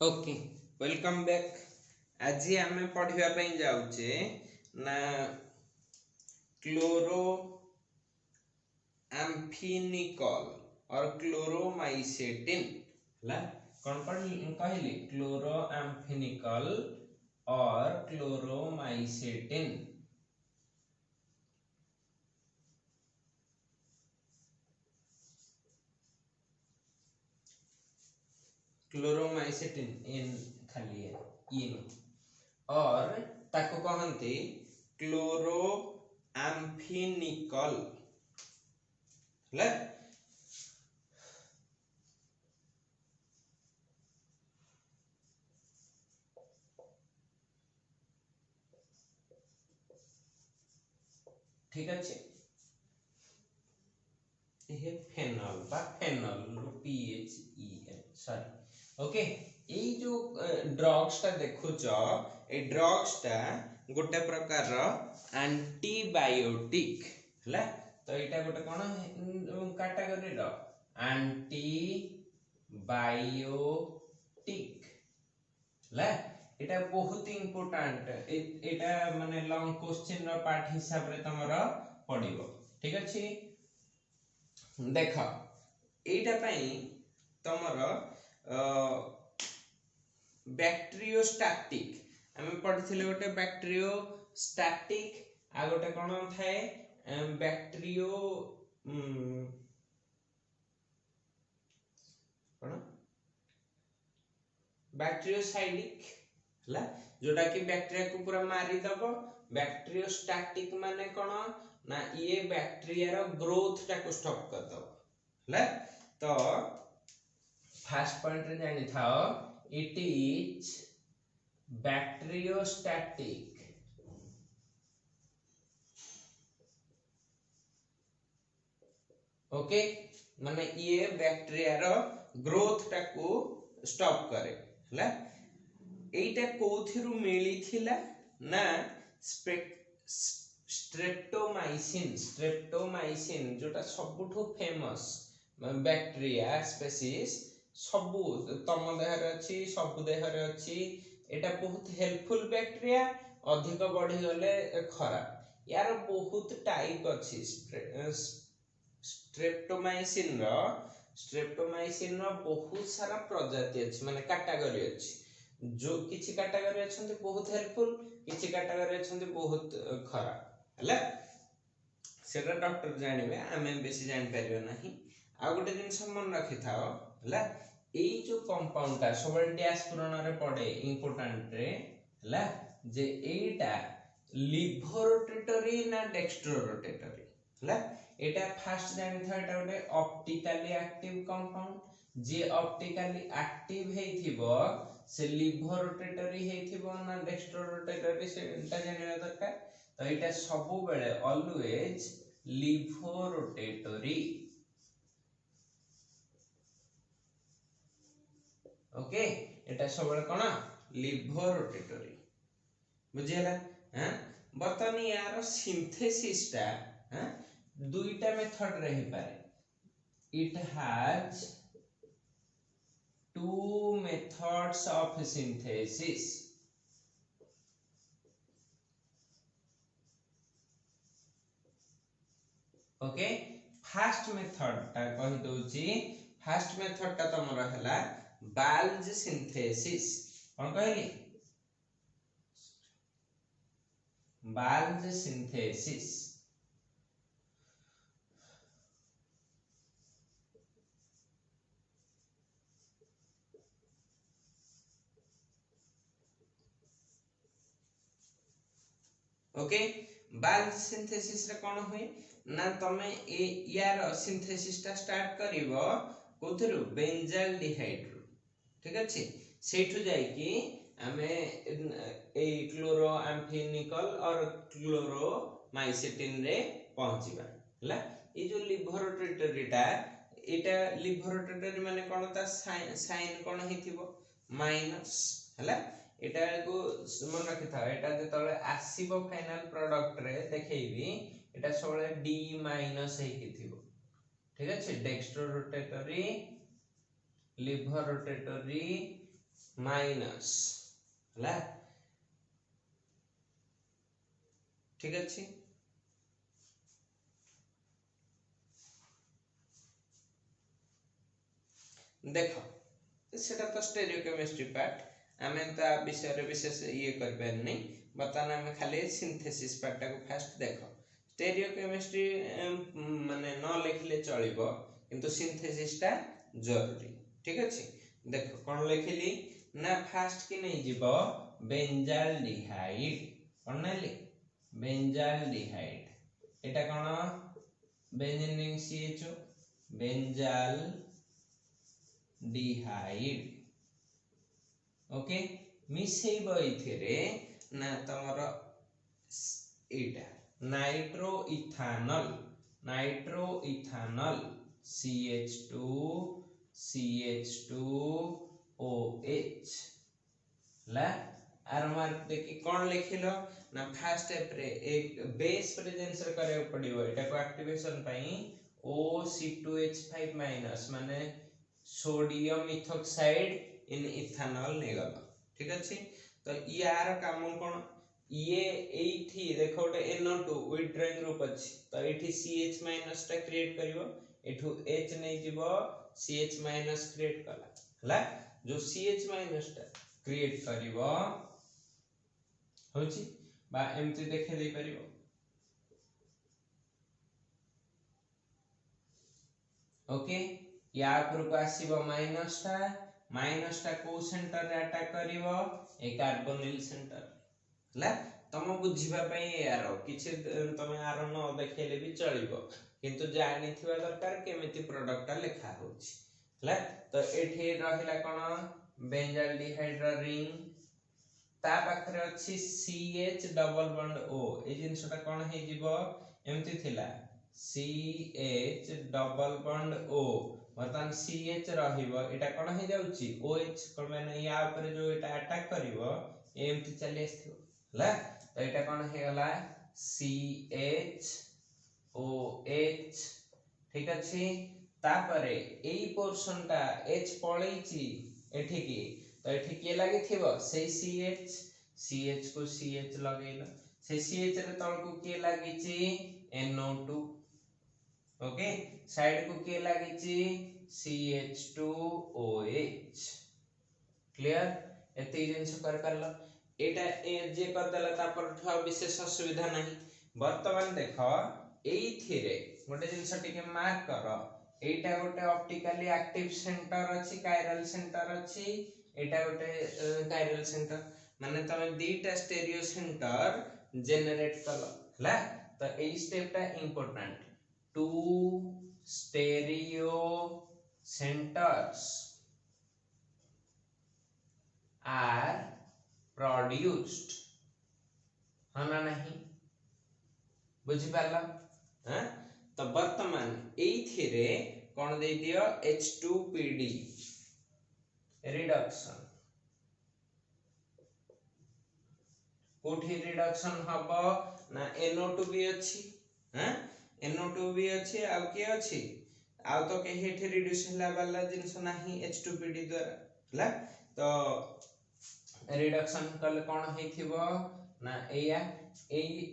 Okay, welcome back. आज आम पढ़िया जाऊे ना क्लोरो एम्फिनिकल और क्लोरोमाइसेटिन है कौन कहली क्लोरो एम्फिनिकल और क्लोरोमाइसेटिन। क्लोरोमाइसेटिन इन खाली है इन और ताको कहते क्लोरो एम्फिनिकल है। ठीक अच्छे ये फेनल बा phenol P H E N sorry okay. ये जो ड्रग्स टा देखुच ए ड्रग्स टा गोटे प्रकार एंटीबायोटिक है। तो यहाँ गोटे कौन कैटेगरी एंटीबायोटिक है। এটা बहुत इम्पोर्टेंट এটা মানে লং क्वेश्चन ର পার্ট হিসাবে তোমার পড়িব। ঠিক আছে देख এইটা পাই তোমার बैक्टेरियोस्टैटिक आम पढ़ी गोटे बैक्टेरियोस्टैटिक आ गोटे कौन थाए बैक्टेरियो कौन बैक्टेरियोसाइडिक है जोटा कि बैक्टेरिया को पूरा मारिदब। बैक्टेरियोस्टैटिक माने कौन ना ये बैक्टेरिया रो ग्रोथ टा को स्टॉप कर दब है। तो फर्स्ट पॉइंट रे जानि थाओ इट इज बैक्टेरियोस्टैटिक। ओके माने ये बैक्टेरिया रो ग्रोथ टा को स्टॉप करे है। एटा कोथिरु मिली थिला ना स्ट्रेप्टोमाइसिन जोटा सबुठु फेमस बैक्टेरिया स्पीशीज सबु तम देहर अछि सबु देहर अछि। एटा बहुत हेल्पफुल बैक्टेरिया अधिक बढ़ी गले खराब। यार बहुत टाइप अछि स्ट्रेप्टोमाइसिन रो बहुत सारा प्रजाति अछि माने कैटेगरी अछि। जो किछि कैटेगरी अछंती बहुत हेल्पफुल किछि कैटेगरी अछंती बहुत खराब है। सेटा डॉक्टर जानिबे आमे बेसी जानि परिबे नाही। आ गोटे जिंस मन रखि थाओ है एई जो कंपाउंड ता सब डैश पूरण रे पड़े इंपोर्टेंट रे है जे एटा लिवर रोटेटरी ना डेक्स्ट्रो रोटेटरी है। एटा फास्ट जानि था एटा गोटे ऑप्टिकली एक्टिव कंपाउंड जे ऑप्टिकली एक्टिव हेथिबो से लिवर रोटेटरी हेथिबो ना डेक्स्ट्रो रोटेटरी सेटा जानिबा दरकार। तो एटा सब बेले ऑलवेज लिवर रोटेटरी। ओके एटा सब बेले कोन लिवर रोटेटरी बुझियला। हां बर्तमान यार सिंथेसिस टा दुईटा मेथड रही पारे। It has two methods of synthesis। Okay fast method ता कहि दोची फास्ट मेथड ता तमरा हला बाल्ज सिंथेसिस। कोन कहली बाल्ज सिंथेसिस। ओके बाल्ज सिंथेसिस रे कोन होय ना तमे ए यार सिंथेसिस ता स्टार्ट करिवो कोथरु बेंजाल्डिहाइड रु। ठीक अछि सेठु जाई कि हमें ए क्लोरो एम्फिनिकल और क्लोरोमाइसेटिन रे पहुंचीबा हला। ए जो लिवर रोटेटरी ता एटा लिवर रोटेटरी माने कोन ता साइन कोन हिथिबो माइनस हला। एटा को मन रखि था एटा जे तळे आसीबो फाइनल प्रोडक्ट रे देखैबी एटा सबले डी माइनस हे कि थिबो। ठीक अछि dextro rotatory laevo rotatory minus हला ठीक अछि। देख सेटा तो स्टेरियोकेमिस्ट्री पार्ट आमे ता विषय रे विशेष ये कर पारनी बर्तमान आमे खाली सिंथेसिस पार्ट को फास्ट देख स्टेरियोकेमिस्ट्री माने न लिखले चलिबो किंतु सिंथेसिस टा जरूरी ठीक अछि। देख कोन लिखिली ना फास्ट की नहीं जीवो बेंजाल्डिहाइड कोन नाली बेंजाल्डिहाइड एटा कोन benzene ring CHO benzaldehyde okay मिसेइबो इथिरे ना तमरो एटा नाइट्रो इथानल CH2OH ला आरमार देखि कोन लिखिलो ना फर्स्ट स्टेप रे एक बेस प्रेजेंस रे करे पड़िबो एटा को एक्टिवेशन पई OC2H5 माने सोडियम इथॉक्साइड इन इथानॉल नेगल ठीक अछि। तो यार काम कोन ये एठी देखो गोटे NO2 विथड्रॉइंग ग्रुप अछि तो एठी CH- टा क्रिएट करिवो एठू H नै जिवो CH- क्रिएट कला हला जो CH- टा क्रिएट करिवो होछि बा एमति देखे दे परिवो ओके या ऊपर को आसीबो माइनस टा को सेंटर रे अटैक करिवो ए कार्बोनिल सेंटर हला तम बुझिबा पई यार किछि तमे आर न देखेले भी चलिबो किंतु जानि थिबा दरकार केमिति प्रोडक्ट लेखा होछि हला। तो एठी रहिला कोन बेंजाल्डिहाइड रिंग ता पाखरे अछि CH डबल बॉन्ड O ए जिंसटा कोन हे जिवो एमति थिला CH डबल बॉन्ड O वर्तमान CH रहिबो एटा कोन हे जाउची OH कोन माने या ऊपर जो एटा अटैक करिवो एमति चली आस्थि हला। तो एटा कोन हे गला CHOH ठीक अछि। तापरे एई पोर्शन टा H पळैची एठी की तो एठी के लागि थिबो से CH को CH लगैलो से CH रे तळ को के लागिची NO2 ओके साइड को के लागिची CH2OH क्लियर एते जिंस कर करलो एटा ए जे कर देला तापर ठा विशेष असुविधा नहीं। वर्तमान देखो एइथिरे गोटे जिंस टिके मार्क करो एटा गोटे ऑप्टिकली एक्टिव सेंटर अछि कायरल सेंटर अछि एटा गोटे कायरल सेंटर माने तमे दीटा स्टेरियो सेंटर जनरेट कलो हला। तो ए स्टेप टा important two stereo centers are produced हना नहीं बुझि पाला हां। तो वर्तमान एइथिरे कोन दे दियो H2PD रिडक्शन कोठी रिडक्शन हबो ना NO2 भी अछि हां NO2 भी अछि आ के अछि आ तो के हेठी रिड्यूस होला वाला जिंस नाही H2PD द्वारा हला। तो रिडक्शन कल कोन हेथिबो ना एया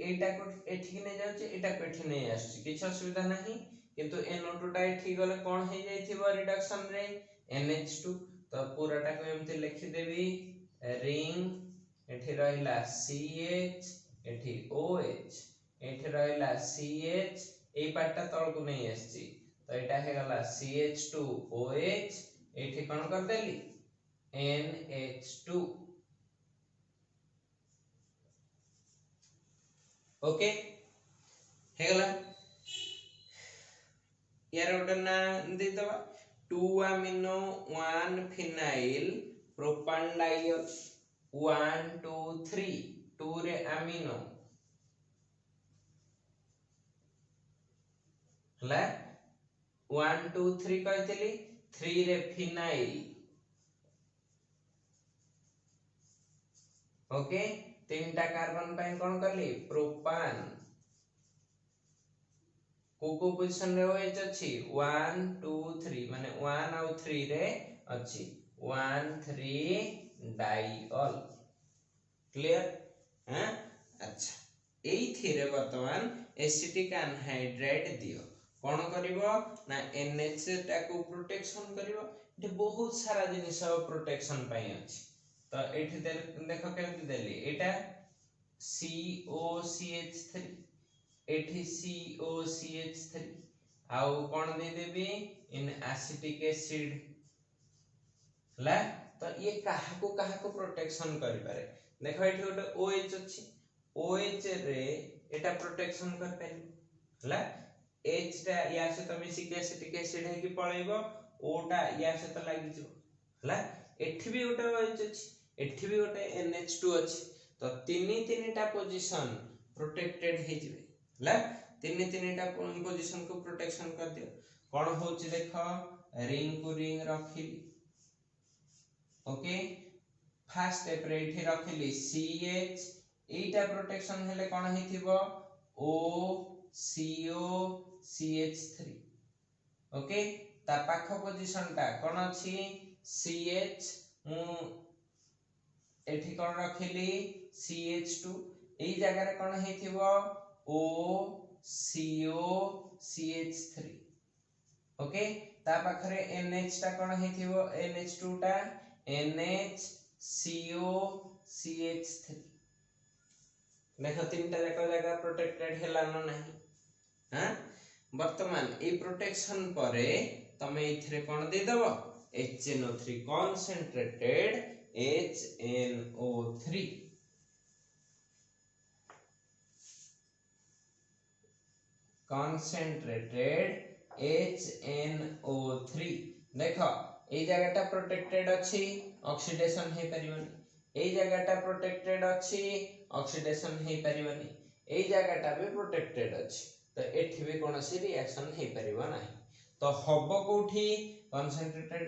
एटा को एठी नै जाउची एटा को एठी नै आसी किछ असुविधा नाही किंतु NO2 टा एठी गले कोन हे जाइथिबो रिडक्शन रे NH2 तो पूराटा को एमते लिखि देबी रिंग एठी रहिला CH एठी OH एठी रहिला CH ए पार्टटा तळ को नै आसी तो एटा हे गला CH2OH एठी कोन कर देली NH2 ओके हे गला यार गोटे ना दे दबा 2 अमीनो 1 फिनाइल प्रोपानडाइल 1 2 3 2 रे अमीनो हला 1 2 3 कहतली 3 रे फिनाइल ओके तीनटा कार्बन पय कोन करली प्रोपान को पोजीशन रे OH अछि 1 2 3 माने 1 और 3 रे अछि 1,3 डाइऑल। क्लियर? हां अच्छा एइथिरे वर्तमान एसिटिक एनहाइड्राइड दियो कोन करिवो ना NH टाको प्रोटेक्शन करिवो। एठी बहुत सारा जिनिस प्रोटेक्शन पई अछि तो एठी देखो केमति देली एटा COCH3 एठी COCH3 आउ कोन दे देबी इन एसिटिक एसिड ला तो ये काहा को प्रोटेक्शन करि पारे। देखो एठी गोटे OH अछि OH रे एटा प्रोटेक्शन कर पारि ला H टा या से त मिसिक एसिटिक एसिड है कि पळेबो O टा या से त लागि जो ला एठी भी गोटे OH अछि एठी भी गोटे NH2 अछि तो तीनटा पोजीशन प्रोटेक्टेड हे जिवे ला तीनटा पोजीशन को प्रोटेक्शन कर दियो। कोन होची देखो रिंग को रिंग रखिली ओके फर्स्ट स्टेप रे इथे रखिली CH एटा प्रोटेक्शन हेले कोन हेथिबो O CO CH3 ओके ता पाख पोजीशन ता कोन अछि CH मु एठी कोन रखिली CH2 एई जगह रे कोन हेथिबो O CO CH3 ओके ता पाखरे NH ता कोन हेथिबो NH2 ता NH CO CH3 देखो तीनटा जगह प्रोटेक्टेड हेला न नाही। हां वर्तमान ए प्रोटेक्शन परे तमे इथरे कोन दे दबो HNO3 concentrated HNO3 concentrated HNO3 देखो ए जगहटा प्रोटेक्टेड अछि ऑक्सीडेशन हे परिबनी ए जगहटा प्रोटेक्टेड अछि ऑक्सीडेशन हे परिबनी ए जगहटा भी प्रोटेक्टेड अछि तो एठी भी कोनोसी रिएक्शन हे परिबो नाही। तो हबो कोठी कंसंट्रेटेड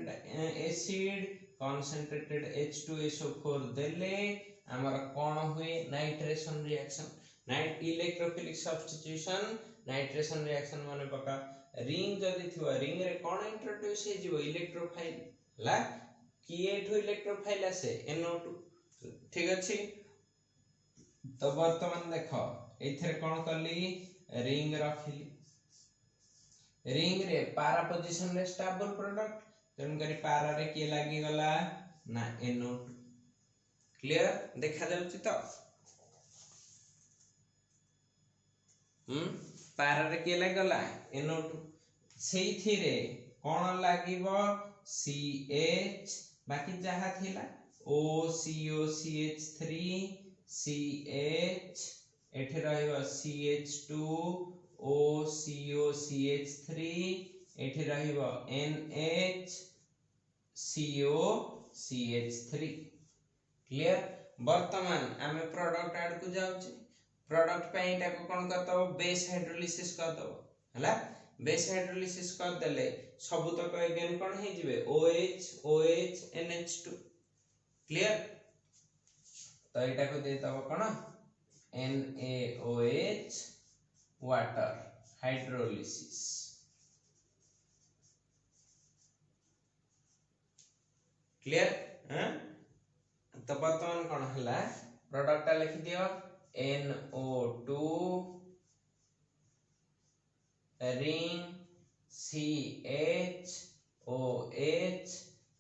एसिड कंसंट्रेटेड H2SO4 देले हमर कोन हुए nitration reaction night electrophilic substitution nitration reaction माने पका रिंग जदी थिवा रिंग रे कोन इंट्रोड्यूस हे जिवो इलेक्ट्रोफाइल ला किए ठो इलेक्ट्रोफाइल आसे NO2 ठीक अछि। तो वर्तमान देखो एथरे कोन करली रिंग रखिली रिंग रे पारा पोजीशन रे स्टेबल प्रोडक्ट तेन करी पारा रे के लागि गला ना NO2 क्लियर देखा जाउची तो पारा रे के लागि गला NO2 सेई थिरे कोन लागिवो CH बाकी जहा थिला O CO CH3 CH एठी रहइबो CH2 O CO CH3 एठी रहइबो NH CO CH3 क्लियर। वर्तमान आमे प्रोडक्ट ऐड को जाउची प्रोडक्ट पे एटा को कोन करतबो बेस हाइड्रोलिसिस कर दबो हला बेस हाइड्रोलिसिस कर देले सबु तक अगेन कोन हे जिवे OH OH NH2 क्लियर। तो एटा को दे तबो कोन NaOH वाटर हाइड्रोलिसिस क्लियर। हां तो वर्तमान कोन हला प्रोडक्ट लिखि दियो NO2 ring CH OH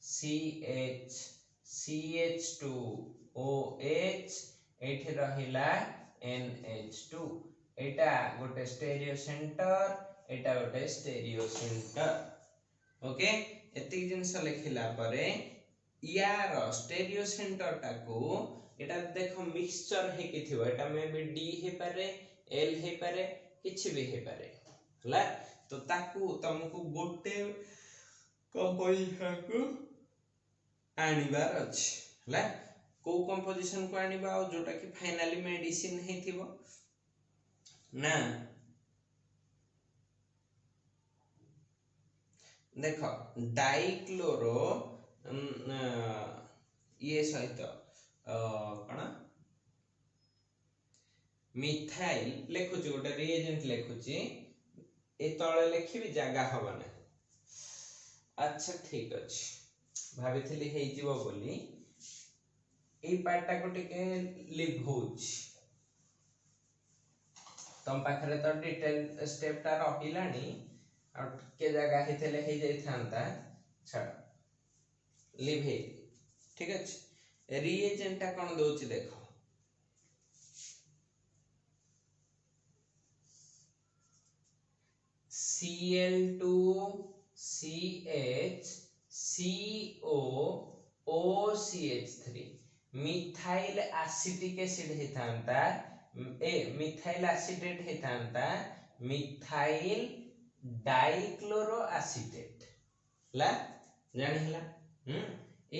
CH CH2 OH एठी रहिला NH2 एटा गोटे स्टेरियो सेंटर एटा गोटे स्टेरियो सेंटर ओके एति जिंस लिखिला परे यार स्टेरियो सेंटर टाको एटा देखो मिक्सचर हे कि थिबो एटा मे बी D हे पारे L हे पारे किछि भी हे पारे हला तो ताकू तुमको गोटे कंपोजिशन को आनिबार अछि हला को कंपोजिशन को आनिबा और जोटा कि फाइनली मेडिसिन हे थिबो ना देखो डाइक्लोरो ये सहित कण मिथाइल लेखुची गोटे रिएजेंट लेखुची ए तळे लेखिबी जागा हबना अच्छा ठीक अछि भाविथिली हेइ जीवो बोली एई पार्टटा को टिके लिव होउछ तम पाखरे तो डिटेल स्टेप टा रहिलानी आ के जगह हेतेले हे जाई थांता छाड़ लिव हे ठीक अछि रिएजेंट टा कोन दोछि देखो Cl2 CH CO OCH3 methyl acetic acid हेतांता मिथाइल एसिटेट हेतांता मिथाइल डाइक्लोरो एसिटेट ला जानि हला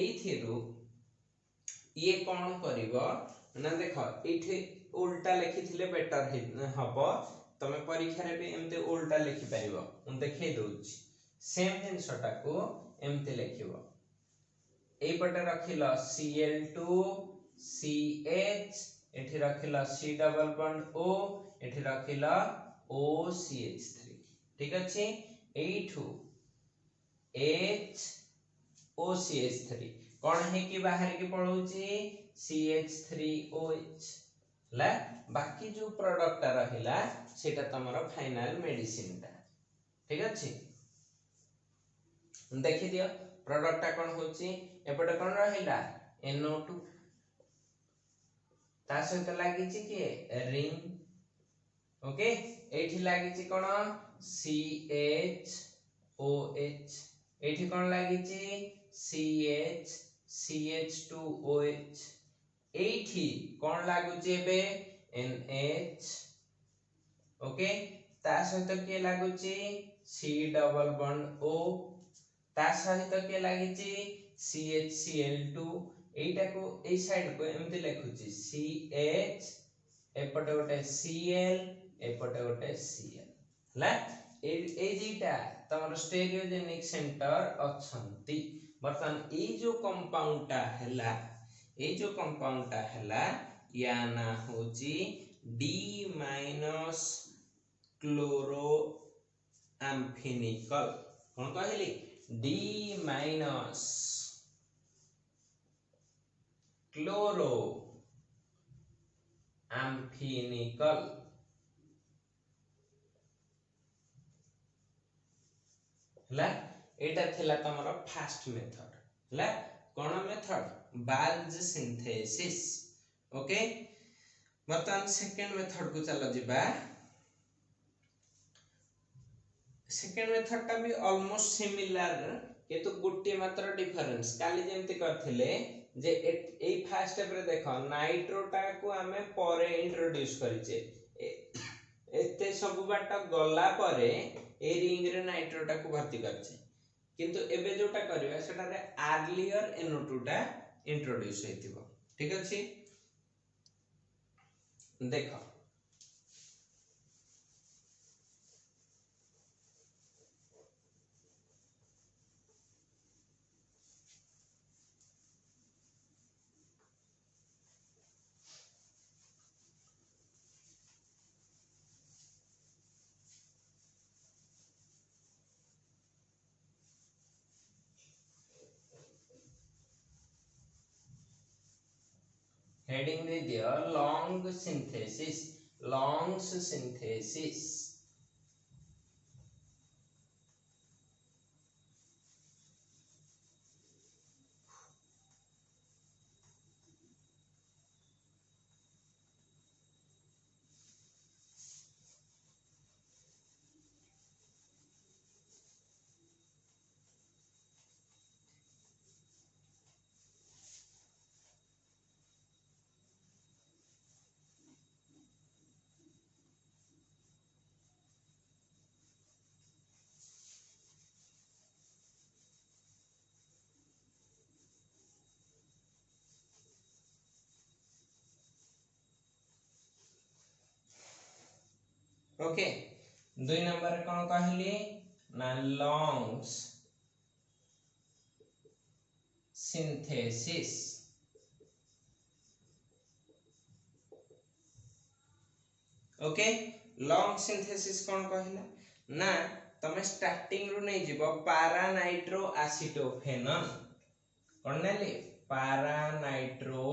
एइथिरु ये कोन करिवो ना देखो एठी उल्टा लिखिथिले बेटर हबो तमे परीक्षा रे भी एमते उल्टा लिखि परिबो उन देखै दोछि सेम जिंसटा को एमते लिखिबो एई पटे रखिलो Cl2 CH एठी रखिलो C डबल बॉन्ड O एठी रखिलो OCH3 ठीक अछि एठू H OCH3 कोन है कि बाहर के पळौची CH3OH ला बाकी जो प्रोडक्ट रहिला सेटा तमरो फाइनल मेडिसिन ता ठीक अछि देखि दियो प्रोडक्ट ता कोन होची एपटे कोन रहिला NO2 ता सहित लागि छि के रिंग ओके एठी लागि छि कोन CHOH एठी कोन लागि छि CH CH2OH एठी कोन लागु छि एबे NH ओके ता सहित के लागु छि C डबल बॉन्ड O ता सहित के लागि छि CHCl2 एटा को ए साइड को एमति लिखु छि CH एपटे गोटे Cl एपटे गोटे Cl ला ए जीटा तमर स्टेरियोजेनिक सेंटर अछंती बर्तन ए जो कंपाउंडटा हैला या ना होची D माइनस क्लोरो एम्फिनिकल कोन कहली D माइनस क्लोरो एम्फिनिकल ला एटा थिला तमरो फास्ट मेथड ला कोन मेथड बाल्ज सिंथेसिस ओके बर्तन सेकंड मेथड को चलो जिबा सेकंड मेथड टा भी ऑलमोस्ट सिमिलर किंतु गुट्टी मात्र डिफरेंस काली जेमति करथिले जे ए फास्ट स्टेप रे देखो नाइट्रोटा को हमें परे इंट्रोड्यूस करिचे एते सब बाट गला परे ए रिंग रे नाइट्रोटा को भर्ती करछे किंतु एबे जोटा करबा सेटा रे अर्लियर NO2 टा इंट्रोड्यूस हेतिबो ठीक अछि देखो heading दे दियो longs synthesis ओके दुई नंबर कोन कहली ना longs synthesis okay long synthesis कोन कहला ना तमे स्टार्टिंग रु नै जीवो पारा नाइट्रो एसिटोफेनॉन कौन नेली पारा नाइट्रो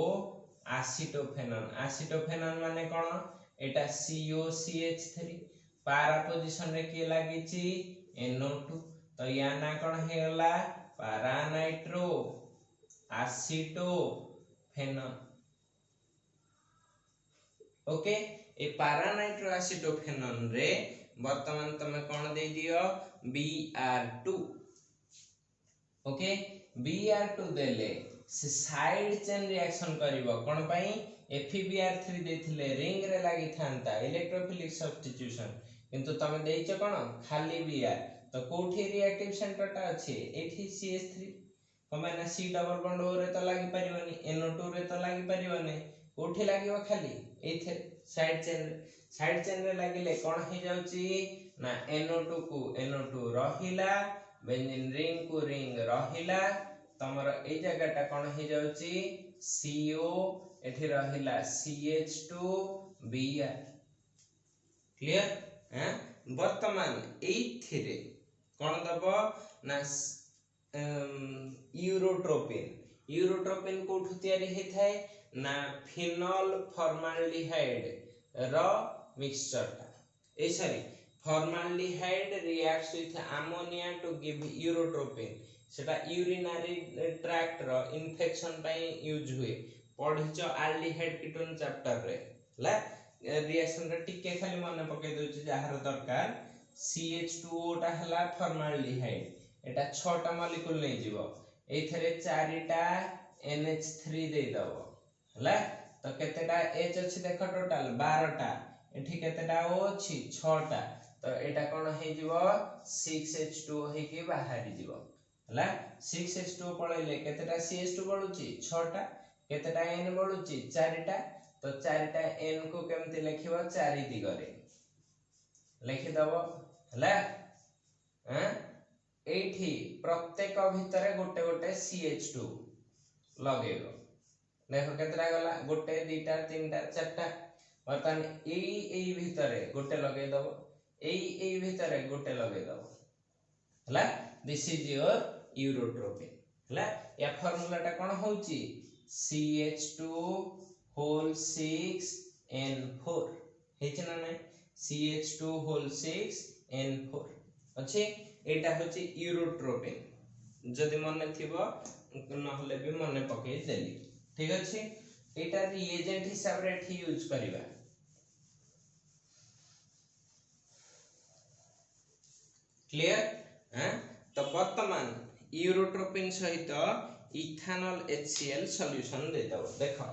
आसिटोफेनॉन। आसिटोफेनॉन माने कौन एटा COCH3 पारा पोजीशन रे के लागिची NO2 तो या ना कौन हेला पारा नाइट्रो आसिटोफेनॉन। ओके ए पारा नाइट्रो आसिटोफेनॉन रे वर्तमान तमे कौन दे दियो Br2। ओके Br2 देले से साइड चेन रिएक्शन करिवो कोन पई FeBr3 देथिले रिंग रे लागि थांता इलेक्ट्रोफिलिक सब्स्टिट्यूशन किंतु तमे देइछ कोन खाली Br तो कोठी रिएक्टिव सेंटर टा अछि एठी CH3 कमाना C डबल बॉन्ड O रे तो लागि परिवनी NO2 रे तो लागि परिवनी कोठी लागिवो खाली एथे साइड चेन रे लागिले कोन हे जाउची ना NO2 को NO2 रहिला बेंजीन रिंग को रिंग रहिला तमर ए जगहटा कोन हे जाउची CO एठी रहिला CH2Br क्लियर हैं वर्तमान एथिरे कोन दबो ना यूरोट्रोपिन कोठु तयारी हे थाए ना फिनोल फॉर्माल्डिहाइड र मिक्सचर टा ए sorry formaldehyde reacts with ammonia to give urotropine सेटा यूरिनरी ट्रैक्ट रो इन्फेक्शन पई यूज हुए पढिच एल्डिहाइड कीटोन चैप्टर रे ला रिएक्शन रे टिके खाली मन पके दोछ जहार दरकार CH2O टा हला फॉर्माल्डिहाइड एटा 6 टा मॉलिक्यूल नै जीवो एथरे 4 टा NH3 दे दबो हला तो केतेटा H अछि देखो टोटल 12 टा एठी केतेटा O अछि 6 टा तो एटा कोन हे जीवो 6H2 हे के बाहरी जीवो हला 6H2 पळैले केतेटा CH2 बळुची 6 टा केतेटा N बळुची 4 टा तो 4 टा N को केमति लिखिबो 4 दिगरे लिखि दबो हला हैं एठी प्रत्येक भितरे गोटे गोटे CH2 लगेबो देखो केतरा गला गोटे दुटा तीनटा चारटा वर्तमान एई भितरे गोटे लगे दबो एई भितरे गोटे लगे दबो हला दिस इज योर यूरोट्रोपिन हला या फार्मूला टा कोन होउची CH2 होल 6N4 हेच ना नै CH2 होल 6N4 अछि एटा होची यूरोट्रोपिन जदि मने थिबो नहले भी मने पके देली ठीक अछि एटा रिएजेंट हिसाब रे एठी यूज करिबा क्लियर हैं तो वर्तमान यूरोट्रोपिन सहित इथानॉल HCl सॉल्यूशन दे दो देखो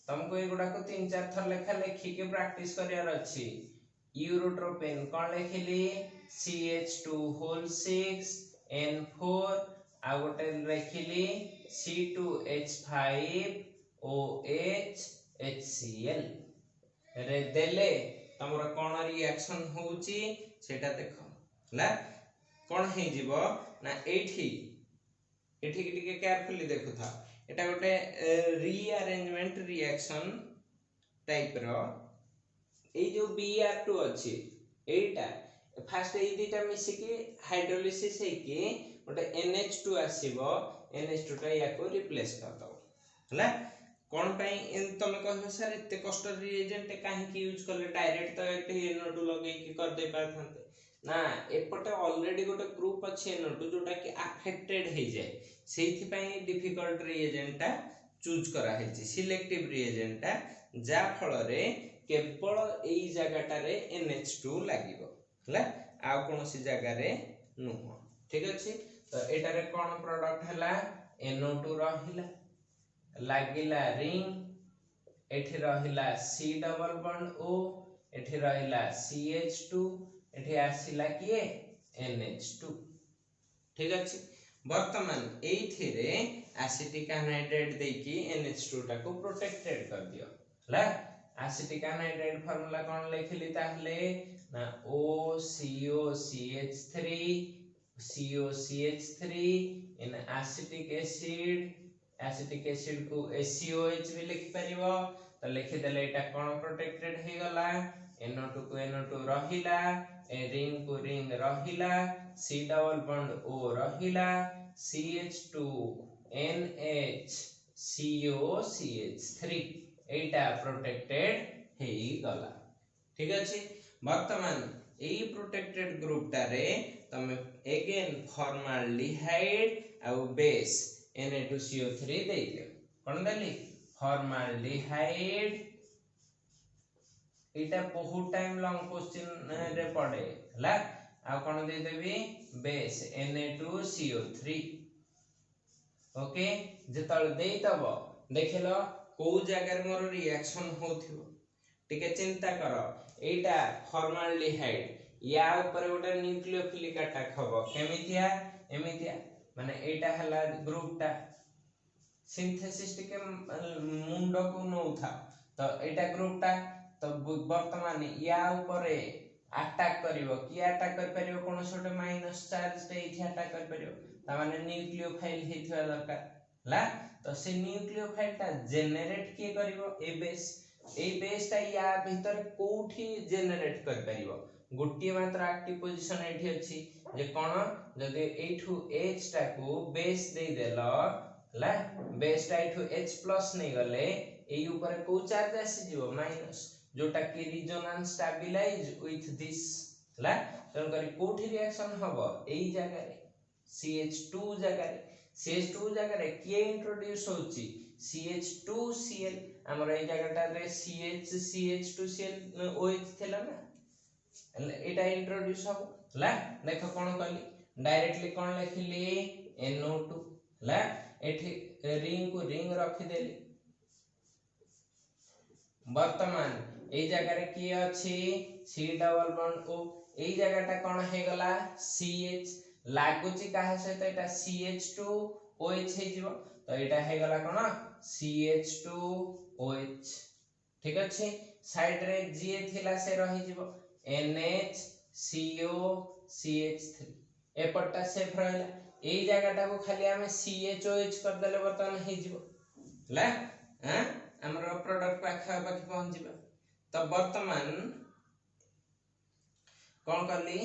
तुमको एगुडा को 3-4 थर लेखा लेखि के प्रैक्टिस करियार अछि यूरोट्रोपिन कोन लेखिली CH2 होल 6N4 आ गोटे लेखिली C2H5OH HCl रे देले तमरा कोन रिएक्शन होउची सेटा देखो हला कोन हे जीवो ना एठी एठी के केयरफुली देखु था एटा गोटे रीअरेंजमेंट रिएक्शन टाइप रो ए जो Br2 अछि एटा फर्स्ट ए दिटा मिसी के हाइड्रोलिसिस हे के गोटे NH2 आसीबो NH2 टा या को रिप्लेस कर दो हला कोन पई तमे कहबो सर एते कष्ट रिएजेंट काहे की यूज करले डायरेक्ट तो एटे NO2 लगे की कर दे पाथांते ना एपटे ऑलरेडी गोटे ग्रुप अछि NO2 जोटा की अफेक्टेड हे जाय सेथि पई डिफिकल्ट रिएजेंट टा चूज करा हेछि सिलेक्टिव रिएजेंट टा जा फल रे केवल एई जगहटा रे NH2 लागिवो हला आ कोनोसी जगह रे नुहो ठीक अछि तो एटा रे कोन प्रोडक्ट हला NO2 रहिला लागिला रिंग एठी रहिला C डबल बॉन्ड O एठी रहिला CH2 एठी आसिला किए NH2 ठीक अछि वर्तमान एथिरे एसिटिक एनहाइड्राइड देकी NH2 टा को प्रोटेक्टेड कर दियो हला एसिटिक एनहाइड्राइड फार्मूला कोन लिखिली ताहले ना OCOCH3 COCH3 इन एसिटिक एसिड को ACOH भी लिख परिबो तो लिखि देले एटा कोन प्रोटेक्टेड हे गला NO2 को NO2 रहिला ए रिंग को रिंग रहिला C डबल बॉन्ड O रहिला CH2 NHCOCH3 एटा प्रोटेक्टेड हे गला ठीक अछि वर्तमान एई प्रोटेक्टेड ग्रुप टारे तमे अगेन फॉर्माल्डिहाइड आ बेस Na2CO3 देई दियो कोन देली फॉर्माल्डिहाइड एटा बहुत टाइम लॉन्ग क्वेश्चन रे पड़े हला आ कोन दे देबी बेस Na2CO3 ओके जेतल देई तब देखिलो को जगह मोर रिएक्शन होथिबो ठीक है चिंता करो एटा फॉर्माल्डिहाइड या ऊपर गोटे न्यूक्लियोफिलिक अटैक हबो केमितिया एमितिया माने एटा हला ग्रुप टा सिंथेसिस टिके मुंड को नउथा तो एटा ग्रुप टा तो वर्तमान या ऊपर अटैक करिवो कि अटैक कर परिवो कोन छोटे माइनस चार्ज टे इथि अटैक कर परिवो ता माने न्यूक्लियोफाइल हेथिवा दरकार ला तो से न्यूक्लियोफाइल टा जनरेट के करिवो ए बेस टा या भीतर कोठी जनरेट कर परिवो गोटिए मात्र एक्टिव पोजीशन एठी अछि जे कोन जदि एठू H टा को बेस दे देलो ला बेस टा एठू H+ नै गले एई ऊपर को चार्ज आसी जीवो माइनस जोटा कि रिजोनेंस स्टेबलाइज विथ दिस ला तन करी कोठी रिएक्शन हबो एई जगह रे CH2 जगह रे CH2 जगह रे के इंट्रोड्यूस होची CH2Cl हमर एई जगहटा रे CH2Cl OH थिला ना एटा इंट्रोड्यूस हो ला देखो कोन कहली डायरेक्टली कोन लिखली NO2 ला एठी रिंग को रिंग रखि देली वर्तमान एई जगह रे की अछि C डबल बॉन्ड O एई जगहटा कोन हे गला CH लागुची काहे सहित एटा CH2OH हे जीवो तो एटा हे गला कोन CH2OH ठीक अछि साइड रे जे थिला से रहि जीवो NHCOCH3 एपटा सेफ रहला एई जगहटा को खाली हमें CHOH कर देले वर्तमान हे जीवो ला हां हमरो प्रोडक्ट पाखा पाखी पहुंच जीवो तो वर्तमान कोन करली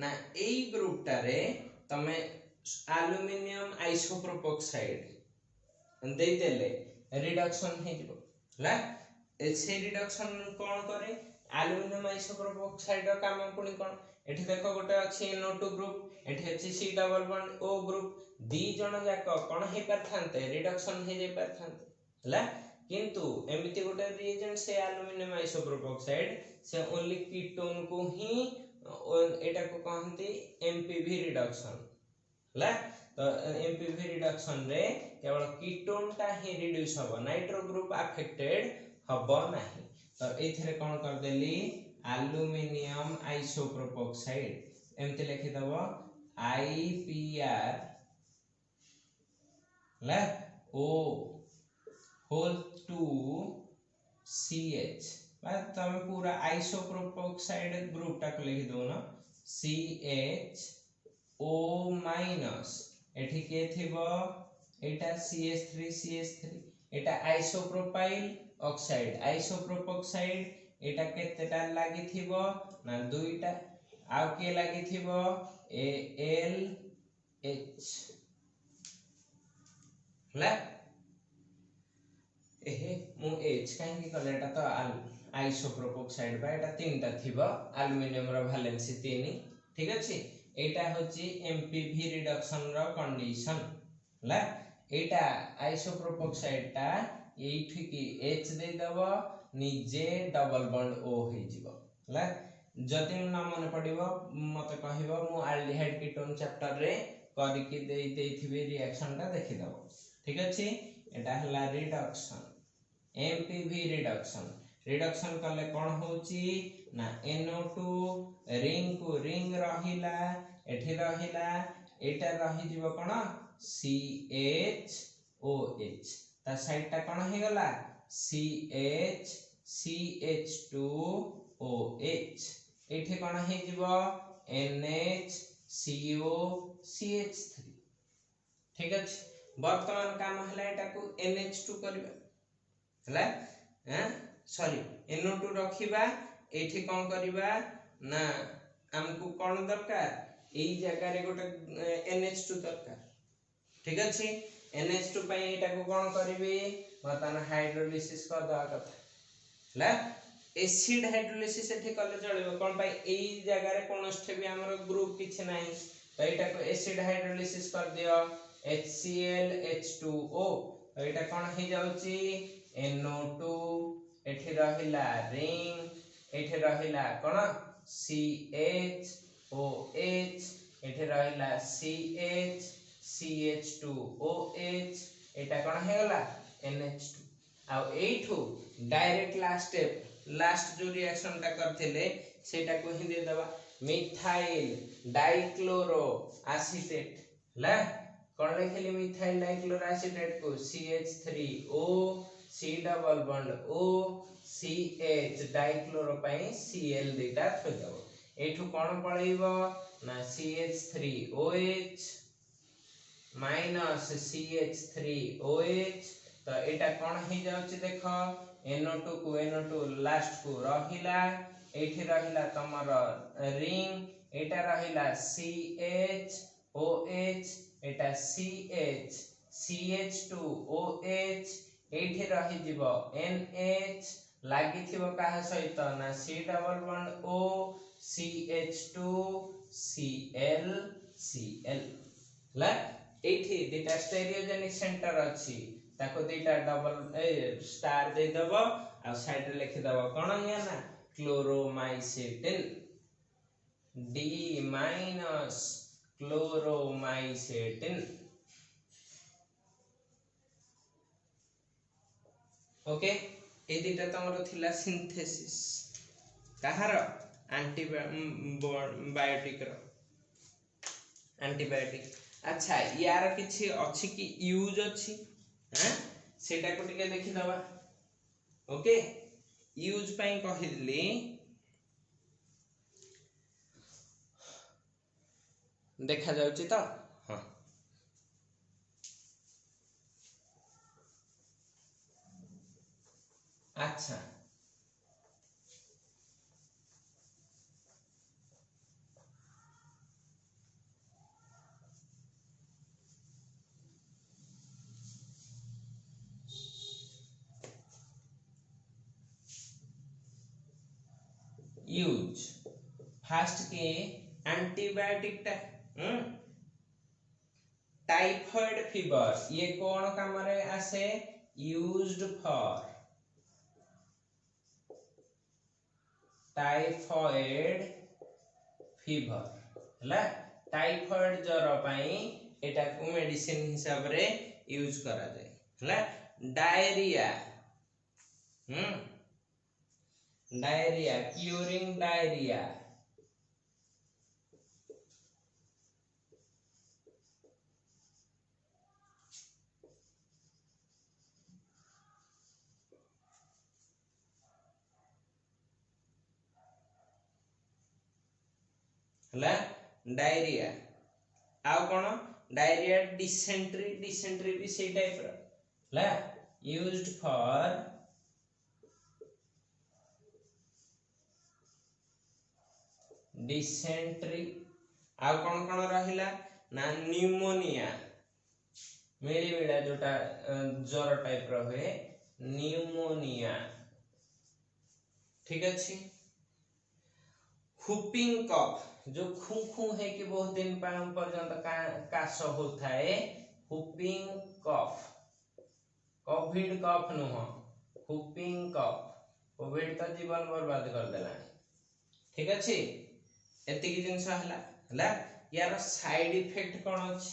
ना एई ग्रुप टारे तमे एल्युमिनियम आइसोप्रोपोक्साइड दे देले रिडक्शन हे जीवो ला से रिडक्शन कोन करे एल्युमिनियम आइसोप्रोपोक्साइड रो काम पुनी कोन एठी देखो गोटे अछि NO2 ग्रुप एठी अछि C double bond O group दी जण जाक कोन हे परथांते रिडक्शन हे जे परथांते हला किंतु एमिति गोटे रिएजेंट से एल्युमिनियम आइसोप्रोपोक्साइड से ओनली कीटोन को ही एटा को कहंती MPV रिडक्शन हला तो MPV रिडक्शन रे केवल कीटोन ता ही रिड्यूस हबो नाइट्रो ग्रुप अफेक्टेड हबो नाही तो एथिरे कोन कर देली एल्युमिनियम आइसोप्रोपोक्साइड एमते लिखि दबो IPR ला O होल 2 CH बा तमे पूरा आइसोप्रोपोक्साइड ग्रुप टा को लिखि दो ना CHO माइनस एठी के थिबो एटा CH3 एटा आइसोप्रोपाइल ऑक्साइड आइसोप्रोपोक्साइड एटा केतेटा लागि थिबो ना दुईटा आ के लागि थिबो ALH ला एहे मु H काहे की कलेटा तो आइसोप्रोपोक्साइड बा एटा तीनटा थिबो एल्युमिनियम रो वैलेंसी 3 ठीक अछि एटा होची MPV रिडक्शन रो कंडीशन ला एटा आइसोप्रोपोक्साइड टा एठी की H दे दबो निजे डबल बॉन्ड O हे जीवो ला जति न मन पडिबो मते कहिबो मु एल्डिहाइड कीटोन चैप्टर रे करि के देइथिबे रिएक्शन टा देखि दबो ठीक अछि एटा हला रिडक्शन MPV रिडक्शन कले कोन होची ना NO2 रिंग को रिंग रहिला एठी रहिला एटा रहि जीवो कोन CHOH ता साइड ता कोन हे गला CH2OH एठी कोन हे जीवो NHCOCH3 ठीक अछि वर्तमान काम हला एटा को NH2 करबा हला सॉरी NO2 रखिबा एठी कोन करबा ना हमकु कोन दरकार एई जगह रे गोटे NH2 दरकार ठीक अछि NH2 ପାଇଁ ଏଟା को कोन करबी मतन हाइड्रोलिसिस कर दवा कथा ला एसिड हाइड्रोलिसिस एठी कले चलिबो कोन पाई एई जगह रे कोनोष्ठे भी हमर ग्रुप किछ नाही तो एटा को एसिड हाइड्रोलिसिस कर दियो HCl H2O तो एटा कोन हे जाउची NO2 एठी रहिला रिंग एठी रहिला कोन CHOH एठी रहिला CH CH2OH एटा कोन हे गला NH2 आ एठू डायरेक्ट लास्ट जो रिएक्शन ता करथिले सेटा को ही दे दबा मिथाइल डाइक्लोरो एसीटेट ला कोन लिखली मिथाइल डाइक्लोरो एसीटेट को CH3O C double bond O CH dichloro पई Cl देटा थई दबो एठू कोन पळैबो ना CH3OH माइनस CH3OH तो एटा कोन हे जाउची देखो NO2 को NO2 लास्ट को रहिला एठी रहिला तमर रिंग एटा रहिला CHOH एटा CH CH2OH एठी रहि जिवो NH लागि थिबो काहा सहित ना C double bond O CH2 Cl Cl ला एठी दिटा स्टेरियोजेनिक सेंटर अछि ताको दिटा डबल स्टार दे दबो आ साइड रे लिखि दबो कोन या ना क्लोरोमाइसेटिन D माइनस क्लोरोमाइसेटिन ओके ए दिटा तमरो थिला सिंथेसिस कहार एंटीबायोटिक रो एंटीबायोटिक अच्छा यार किछि अछि कि यूज अछि हैं सेटा को टिके देखि दबा ओके यूज पई कहिली देखा जाउची तो हां अच्छा यूज फास्ट के एंटीबायोटिक टा टाइफाइड फीवर ये कौन काम रे आसे यूज्ड फॉर टाइफाइड फीवर हला टाइफाइड ज्वर पई एटा को मेडिसिन हिसाब रे यूज करा जाय हला डायरिया डायरिया क्यूरिंग डायरिया हला डायरिया आउ कोन डायरिया डिसेंट्री भी सेही टाइप रो हला यूज्ड फॉर डिसेंट्री आउ कोन रहिला ना न्यूमोनिया मिली मिला जोटा ज्वर टाइप रो है न्यूमोनिया ठीक अछि हुपिंग कफ जो खू खू है कि बहुत दिन पर्यंत काश होता है हुपिंग कफ कोविड कफ नुह हुपिंग कफ कोविड तो जीवन बर्बाद कर देला ठीक अछि एति की जिंस हला यार साइड इफेक्ट कोन अछि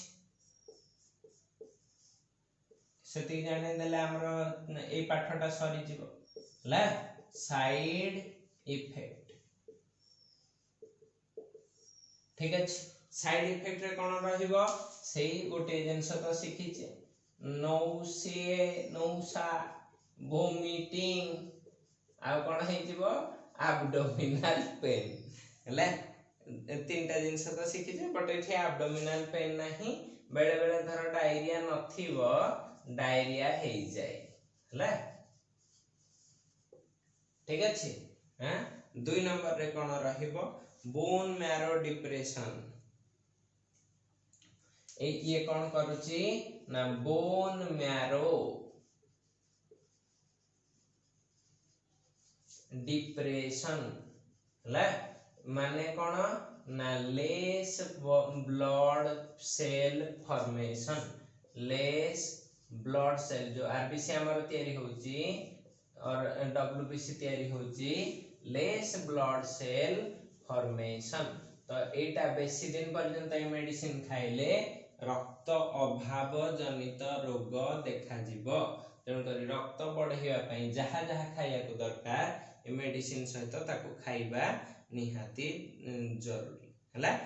सेति जाने देले हमरो ए पाठटा सरी जीवो हला साइड इफेक्ट ठीक अछि साइड इफेक्ट रे कोन रहिबो सेही गोटे जिंस तो सिखिचे नौसा वोमिटिंग आ कोन हे जीवो एब्डोमिनल पेन हला तीनटा जिंस तो सिखिचे बट एठी एब्डोमिनल पेन नाही बेले बेले धर डायरिया नथिबो डायरिया हे जाय हला ठीक अछि हैं 2 नंबर रे कोन रहिबो बोन मैरो डिप्रेशन ये कौन करुची ना बोन मैरो डिप्रेशन है माने कौन ना less blood cell formation less blood cell जो आरबीसी हमर तयारी होची और डब्ल्यूबीसी तयारी होची लेस ब्लड सेल फॉर्मेशन तो एटा बेसी दिन पर्यंत ए मेडिसिन खाइले रक्त अभाव जनित रोग देखा जिवो तेणु करी रक्त बढ़ाइबा पई जहा जहा खाइया को दरकार ए मेडिसिन सहित ताको खाइबा निहाती जरूरी हला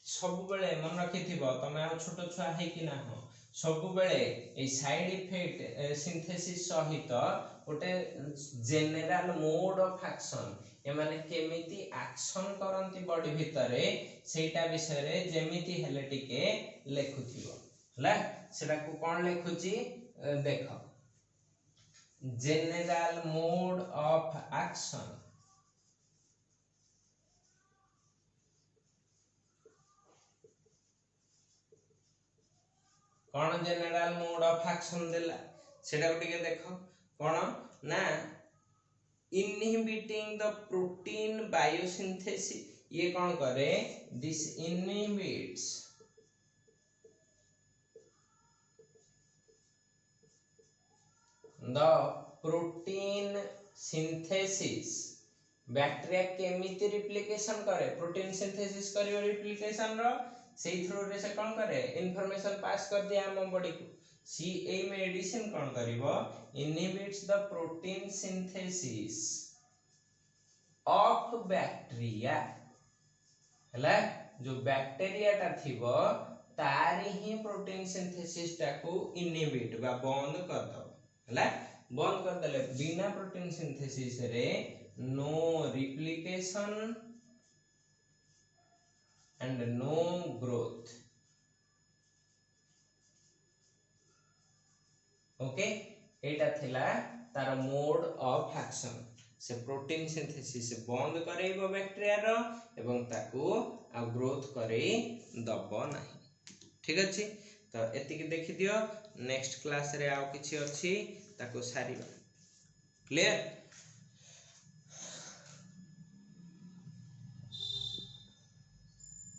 सब बेले मन रखिथिबो तमे आ छोट छुआ है कि ना हो सब बेले ए साइड इफेक्ट सिंथेसिस सहित गोटे जनरल मोड ऑफ एक्शन ए माने केमिति एक्शन करंती बॉडी भितरे सेटा विषय रे जेमिति हेले टिके लेखुथिबो हला सेटा को कोन लेखुची देखो जनरल मोड ऑफ एक्शन कौन जनरल मोड ऑफ एक्शन देला सेटा को टिके देखो कौन ना इनहिबिटिंग द प्रोटीन बायोसिंथेसिस ये कौन करे this inhibits the protein synthesis bacteria केमिति रिप्लिकेशन करे प्रोटीन सिंथेसिस करियो रिप्लिकेशन रो सेई थ्रू रे से कोन करे इंफॉर्मेशन पास कर दिया हम बॉडी को सी ए मेडिसिन कोन करिवो inhibits the protein synthesis of bacteria हला जो बैक्टीरिया ता थिबो तारी ही प्रोटीन सिंथेसिस टा को इनहिबिट बा बंद कर दो हला बंद कर देले बिना प्रोटीन सिंथेसिस रे no replication and no growth okay एटा थिला तार मोड ऑफ एक्शन से प्रोटीन सिंथेसिस बंद करैबो बैक्टीरिया रो एवं ताको आ ग्रोथ करै दबो नाही ठीक अछि तो एतिक देखि दियो नेक्स्ट क्लास रे आउ किछि अछि ताको सारिबा क्लियर।